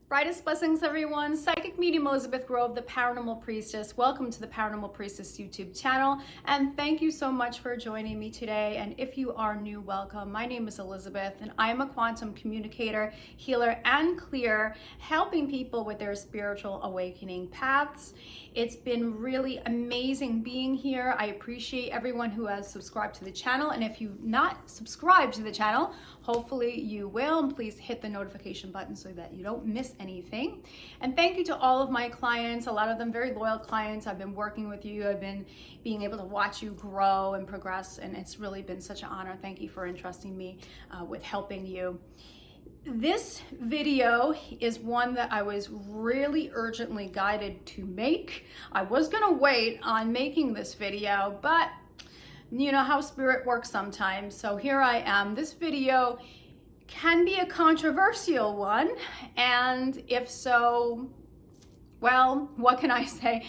Brightest blessings, everyone. Psychic medium Elizabeth Grove, the Paranormal Priestess. Welcome to the Paranormal Priestess YouTube channel, and thank you so much for joining me today. And if you are new, welcome. My name is Elizabeth, and I am a quantum communicator, healer, and clear, helping people with their spiritual awakening paths. It's been really amazing being here. I appreciate everyone who has subscribed to the channel, and if you've not subscribed to the channel, hopefully you will, and please hit the notification button so that you don't miss anything. And thank you to all of my clients, a lot of them very loyal clients. I've been working with you, I've been being able to watch you grow and progress, and it's really been such an honor. Thank you for entrusting me with helping you. This video is one that I was really urgently guided to make. I was gonna wait on making this video, but you know how spirit works sometimes. So here I am. This video can be a controversial one, and if so, well, what can I say?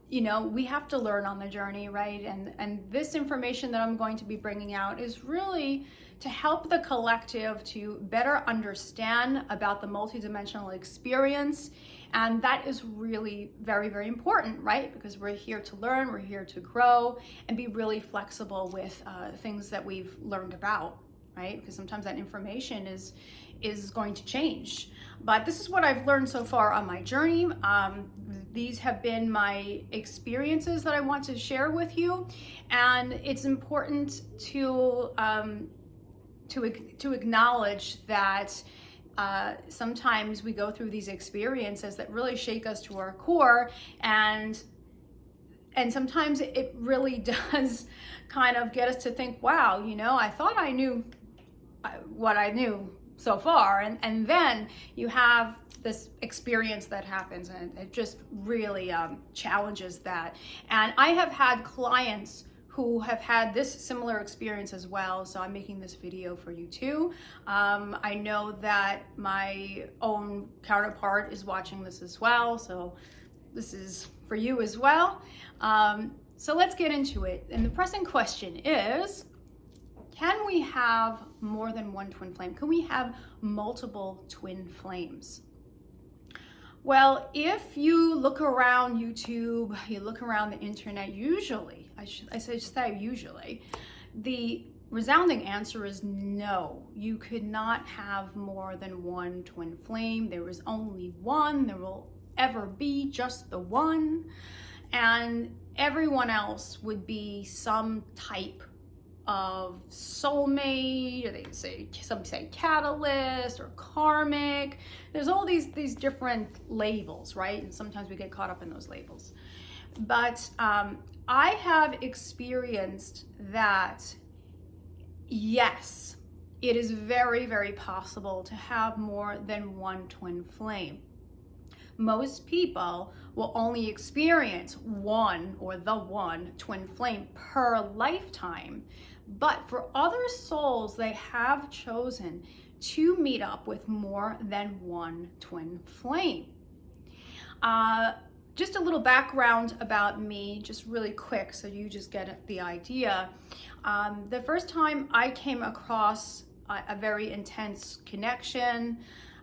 You know, we have to learn on the journey, right? And this information that I'm going to be bringing out is really to help the collective to better understand about the multidimensional experience. And that is really very, very important, right? Because we're here to learn, we're here to grow, and be really flexible with things that we've learned about, right? Because sometimes that information is going to change. But this is what I've learned so far on my journey. These have been my experiences that I want to share with you, and it's important to acknowledge that sometimes we go through these experiences that really shake us to our core, and sometimes it really does kind of get us to think, wow, you know, I thought I knew what I knew so far, and then you have this experience that happens, and it just really challenges that. And I have had clients who have had this similar experience as well, so I'm making this video for you too. I know that my own counterpart is watching this as well, so this is for you as well. So let's get into it. And the pressing question is, can we have more than one twin flame? Can we have multiple twin flames? Well, if you look around YouTube, you look around the internet, usually, I should say usually, the resounding answer is no. You could not have more than one twin flame. There is only one. There will ever be just the one. And everyone else would be some type of soulmate, or some say catalyst or karmic. There's all these different labels, right? And sometimes we get caught up in those labels. But I have experienced that, yes, it is very, very possible to have more than one twin flame. Most people will only experience one or the one twin flame per lifetime. But for other souls, they have chosen to meet up with more than one twin flame. Just a little background about me, just really quick, so you just get the idea. The first time I came across a very intense connection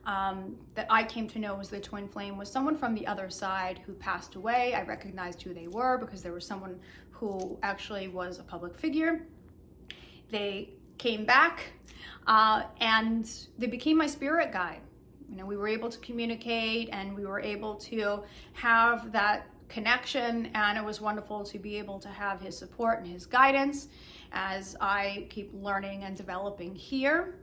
that I came to know was the twin flame was someone from the other side who passed away. I recognized who they were because there was someone who actually was a public figure. They came back and they became my spirit guide. You know, we were able to communicate and we were able to have that connection, and it was wonderful to be able to have his support and his guidance as I keep learning and developing here.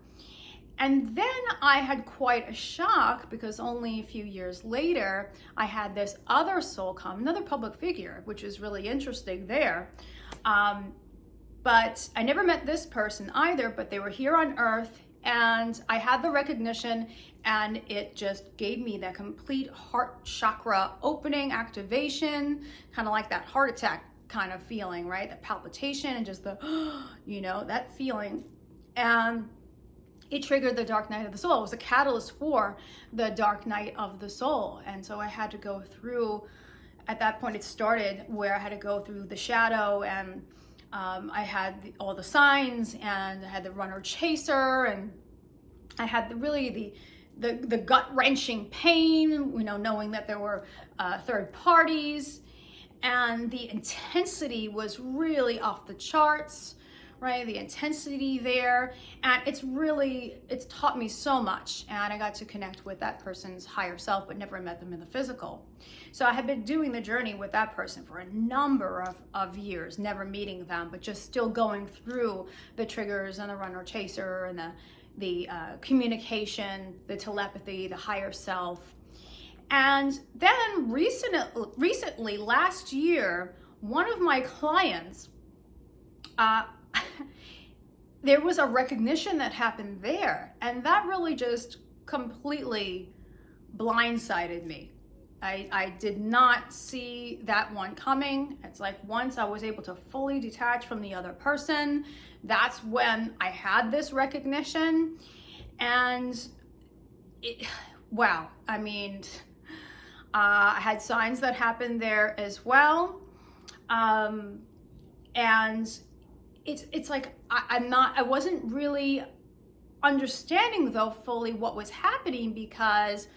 And then I had quite a shock because only a few years later, I had this other soul come, another public figure, which is really interesting there. But I never met this person either, but they were here on Earth, and I had the recognition, and it just gave me that complete heart chakra opening activation, kind of like that heart attack kind of feeling, right? That palpitation and just the, you know, that feeling. And it triggered the dark night of the soul. It was a catalyst for the dark night of the soul. And so I had to go through, at that point it started where I had to go through the shadow, and I had all the signs, and I had the runner chaser, and I had the gut-wrenching pain, knowing that there were third parties, and the intensity was really off the charts, right? The intensity there, and it's taught me so much, and I got to connect with that person's higher self, but never met them in the physical. So I had been doing the journey with that person for a number of years, never meeting them, but just still going through the triggers and the runner chaser and the communication, the telepathy, the higher self. And then recently, last year, one of my clients, there was a recognition that happened there, and that really just completely blindsided me. I did not see that one coming. It's like once I was able to fully detach from the other person, that's when I had this recognition. And wow, I mean, I had signs that happened there as well. And it's like, I wasn't really understanding though fully what was happening, because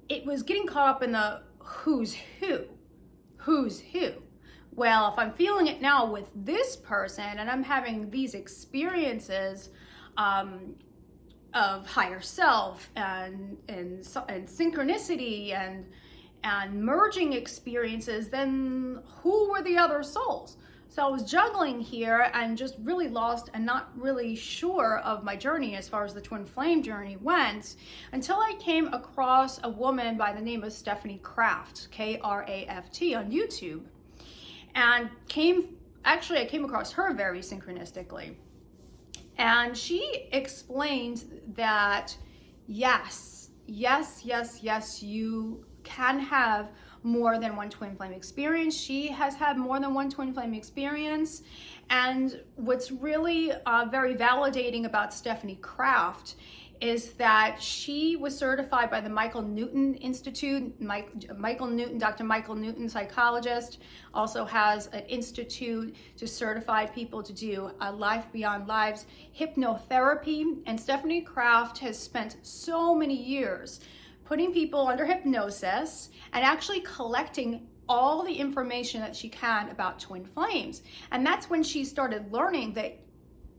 it was getting caught up in the who's who. Well, if I'm feeling it now with this person and I'm having these experiences of higher self and synchronicity and merging experiences, then who were the other souls? So I was juggling here and just really lost and not really sure of my journey as far as the twin flame journey went, until I came across a woman by the name of Stephanie Kraft, K-R-A-F-T, on YouTube. And I came across her very synchronistically. And she explained that yes, you can have more than one twin flame experience. She has had more than one twin flame experience. And what's really very validating about Stephanie Kraft is that she was certified by the Michael Newton Institute. Dr. Michael Newton, psychologist, also has an institute to certify people to do Life Beyond Lives hypnotherapy. And Stephanie Kraft has spent so many years putting people under hypnosis and actually collecting all the information that she can about twin flames. And that's when she started learning that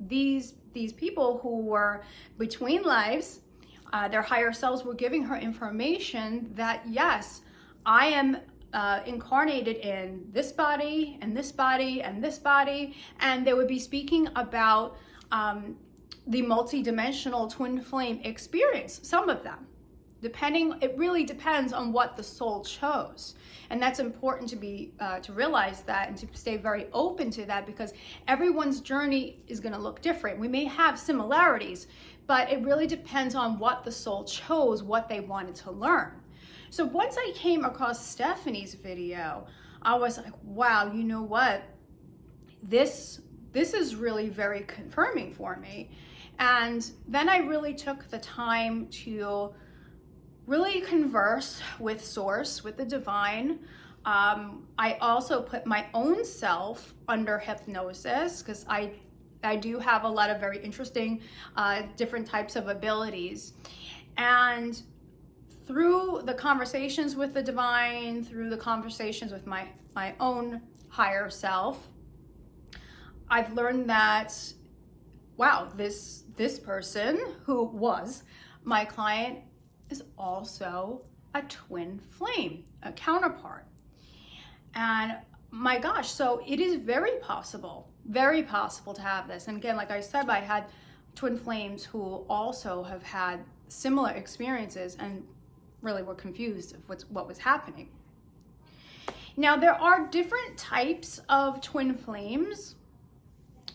these people who were between lives, their higher selves were giving her information that yes, I am incarnated in this body and this body and this body, and they would be speaking about the multi-dimensional twin flame experience, some of them. It really depends on what the soul chose. And that's important to realize that and to stay very open to that, because everyone's journey is going to look different. We may have similarities, but it really depends on what the soul chose, what they wanted to learn. So once I came across Stephanie's video, I was like, wow, you know what? This is really very confirming for me. And then I really took the time to really converse with Source, with the divine. I also put my own self under hypnosis, because I do have a lot of very interesting different types of abilities. And through the conversations with the divine, through the conversations with my own higher self, I've learned that, wow, this person who was my client is also a twin flame, a counterpart. And my gosh, so it is very possible to have this. And again, like I said, I had twin flames who also have had similar experiences and really were confused of what was happening. Now, there are different types of twin flames.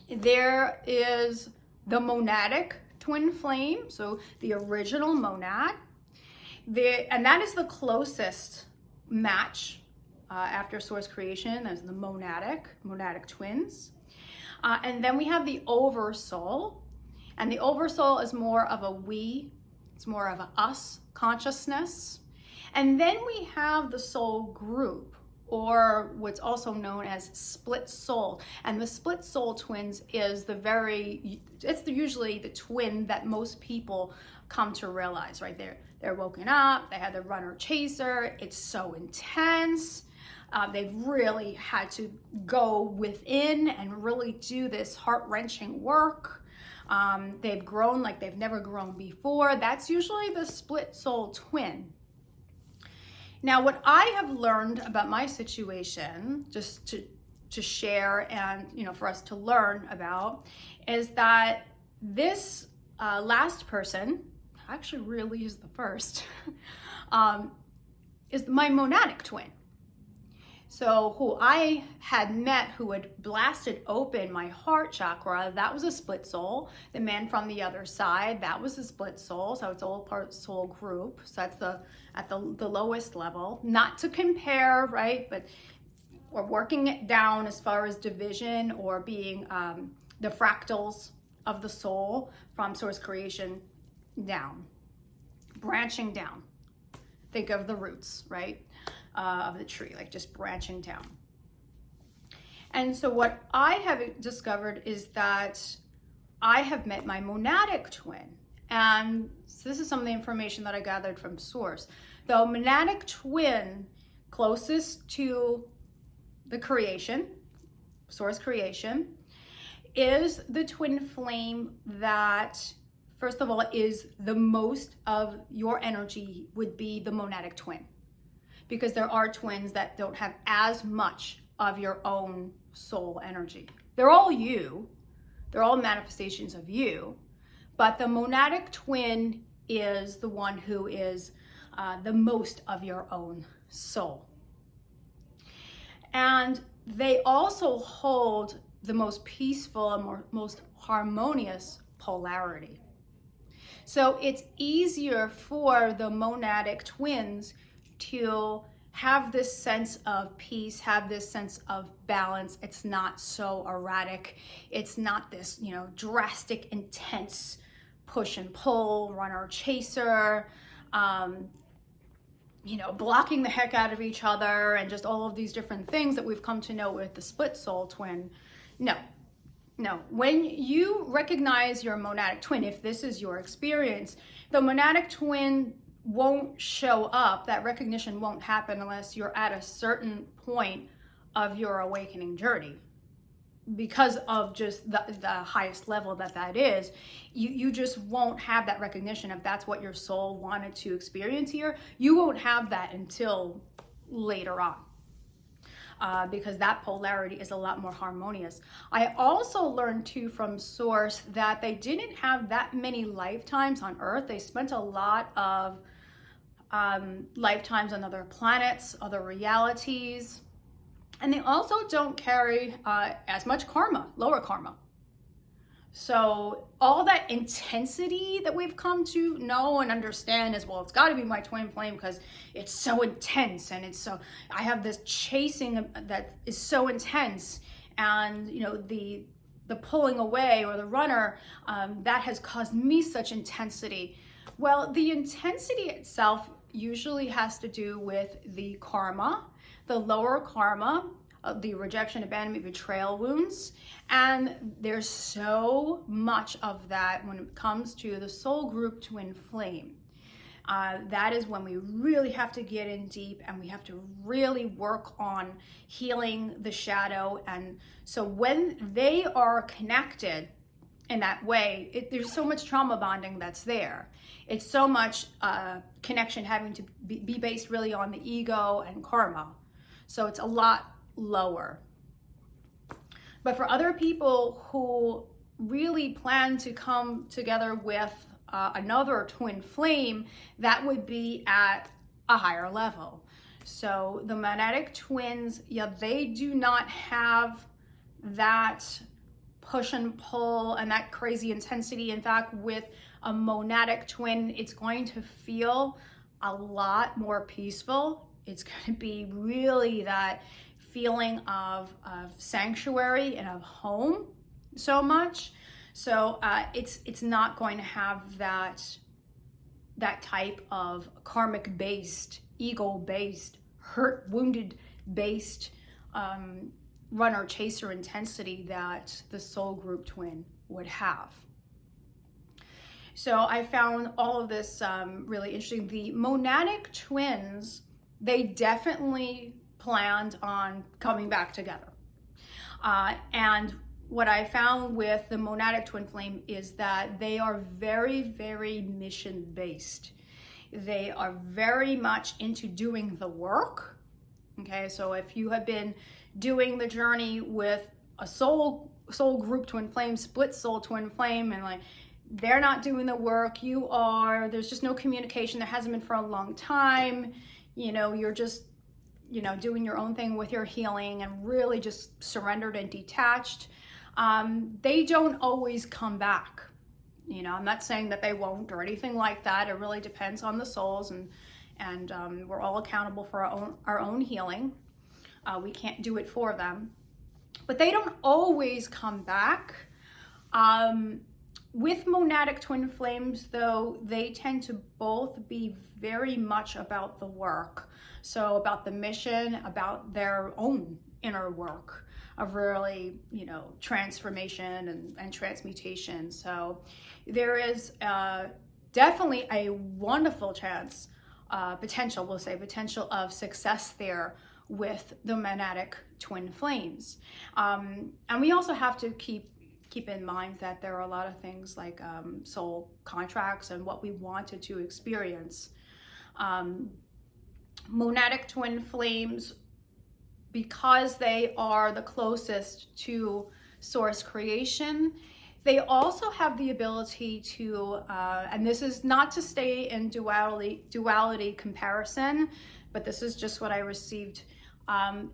There is the monatic twin flame, so the original monad. And that is the closest match after source creation. There's the monadic twins. And then we have the oversoul. And the oversoul is more of a we, it's more of a us consciousness. And then we have the soul group, or what's also known as split soul. And the split soul twins is usually the twin that most people come to realize, right? They're woken up, they have the runner chaser, it's so intense. They've really had to go within and really do this heart-wrenching work. They've grown like they've never grown before. That's usually the split soul twin. Now, what I have learned about my situation, just to share and for us to learn about, is that this last person, actually really is the first, is my monatic twin. So who I had met, who had blasted open my heart chakra, that was a split soul. The man from the other side, that was a split soul. So it's all part of the soul group. So that's at the lowest level. Not to compare, right? But we're working it down as far as division or being the fractals of the soul from source creation down, branching down. Think of the roots, right? Of the tree, like just branching down. And so what I have discovered is that I have met my monatic twin. And so this is some of the information that I gathered from source. The monatic twin closest to the creation, source creation, is the twin flame that, first of all, is the most of your energy would be the monatic twin. Because there are twins that don't have as much of your own soul energy. They're all you. They're all manifestations of you. But the monatic twin is the one who is the most of your own soul. And they also hold the most peaceful and most harmonious polarity. So it's easier for the monatic twins to have this sense of peace, have this sense of balance. It's not so erratic. It's not this, drastic, intense push and pull, runner chaser, blocking the heck out of each other and just all of these different things that we've come to know with the split soul twin. No. When you recognize your monatic twin, if this is your experience, the monatic twin won't show up, that recognition won't happen unless you're at a certain point of your awakening journey. Because of just the highest level that is, you just won't have that recognition if that's what your soul wanted to experience here. You won't have that until later on. Because that polarity is a lot more harmonious. I also learned too from source that they didn't have that many lifetimes on Earth. They spent a lot of lifetimes on other planets, other realities, and they also don't carry as much karma, lower karma. So all that intensity that we've come to know and understand is, well, it's got to be my twin flame because it's so intense, and I have this chasing that is so intense, and the pulling away or the runner that has caused me such intensity. Well, the intensity itself usually has to do with the karma, the lower karma, the rejection, abandonment, betrayal wounds. And there's so much of that when it comes to the soul group twin flame. That is when we really have to get in deep and we have to really work on healing the shadow. And so when they are connected in that way, there's so much trauma bonding that's there. It's so much connection having to be based really on the ego and karma. So it's a lot lower. But for other people who really plan to come together with another twin flame, that would be at a higher level. So the monatic twins, they do not have that push and pull and that crazy intensity. In fact, with a monatic twin, it's going to feel a lot more peaceful. It's going to be really that feeling of sanctuary and of home so much. So it's not going to have that type of karmic based, ego based, hurt, wounded, based runner chaser intensity that the soul group twin would have. So I found all of this really interesting. The monatic twins, they definitely planned on coming back together. And what I found with the monatic twin flame is that they are very, very mission based. They are very much into doing the work. Okay, so if you have been doing the journey with a soul group twin flame, split soul twin flame, and like they're not doing the work, you are, there's just no communication, there hasn't been for a long time, you know, you're just, you know, doing your own thing with your healing and really just surrendered and detached, they don't always come back. You know, I'm not saying that they won't or anything like that. It really depends on the souls, and we're all accountable for our own healing. We can't do it for them, but they don't always come back. With monatic twin flames, though, they tend to both be very much about the work. So about the mission, about their own inner work of really, you know, transformation and transmutation. So there is definitely a wonderful chance, potential of success there with the monatic twin flames. And we also have to keep in mind that there are a lot of things like soul contracts and what we wanted to experience. Monatic twin flames, because they are the closest to source creation, they also have the ability to, and this is not to stay in duality comparison, but this is just what I received.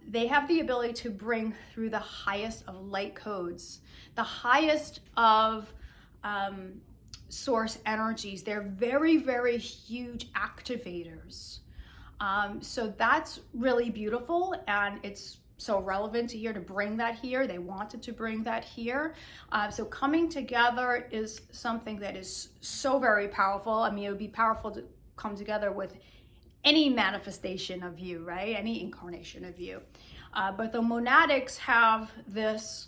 They have the ability to bring through the highest of light codes, the highest of source energies. They're very, very huge activators. So that's really beautiful, and it's so relevant to here to bring that here. They wanted to bring that here. So coming together is something that is so very powerful. I mean, it would be powerful to come together with any manifestation of you, right? Any incarnation of you. But the monatics have this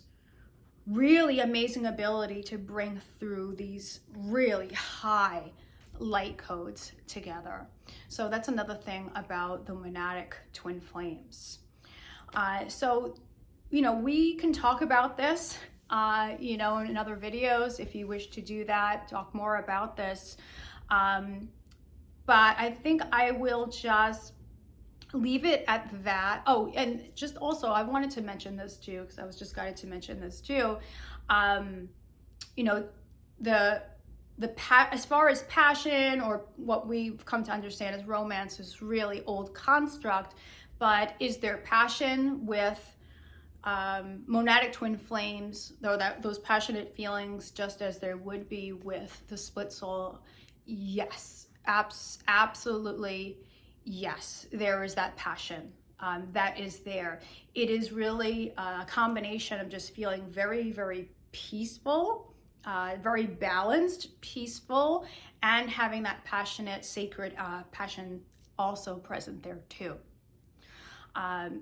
really amazing ability to bring through these really high light codes together. So that's another thing about the monatic twin flames. So, you know, we can talk about this, you know, in other videos if you wish to do that, talk more about this. But I think I will just leave it at that. Oh, and just also, I wanted to mention this too, because I was just guided to mention this too. You know, as far as passion, or what we've come to understand as romance, is really old construct. But is there passion with monatic twin flames, though, those passionate feelings, just as there would be with the split soul? Yes, absolutely. Yes, there is that passion that is there. It is really a combination of just feeling very, very peaceful, very balanced, peaceful, and having that passionate, sacred passion also present there too.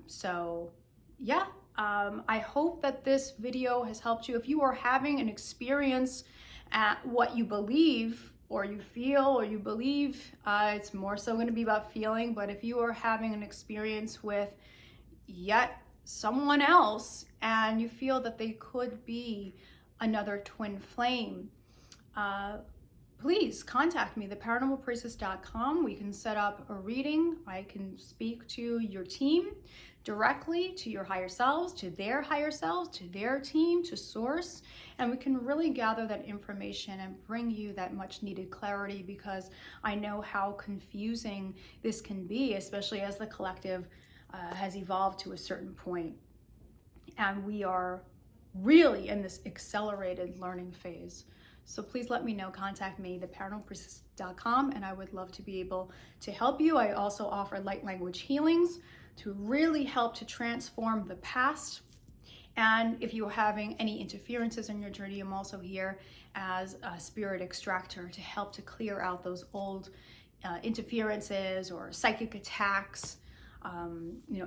So yeah, I hope that this video has helped you. If you are having an experience at what you believe, or you feel, or you believe, it's more so going to be about feeling, but if you are having an experience with yet someone else and you feel that they could be another twin flame, please contact me, theparanormalpriestess.com. We can set up a reading. I can speak to your team directly, to your higher selves, to their higher selves, to their team, to source, and we can really gather that information and bring you that much needed clarity, because I know how confusing this can be, especially as the collective has evolved to a certain point. And we are really in this accelerated learning phase. So please let me know, contact me, theparanormalpriestess.com, and I would love to be able to help you. I also offer light language healings to really help to transform the past. And if you're having any interferences in your journey, I'm also here as a spirit extractor to help to clear out those old interferences or psychic attacks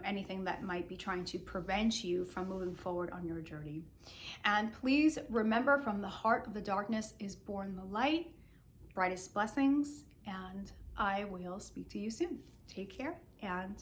anything that might be trying to prevent you from moving forward on your journey. And please remember, from the heart of the darkness is born the light. Brightest blessings, and I will speak to you soon. Take care and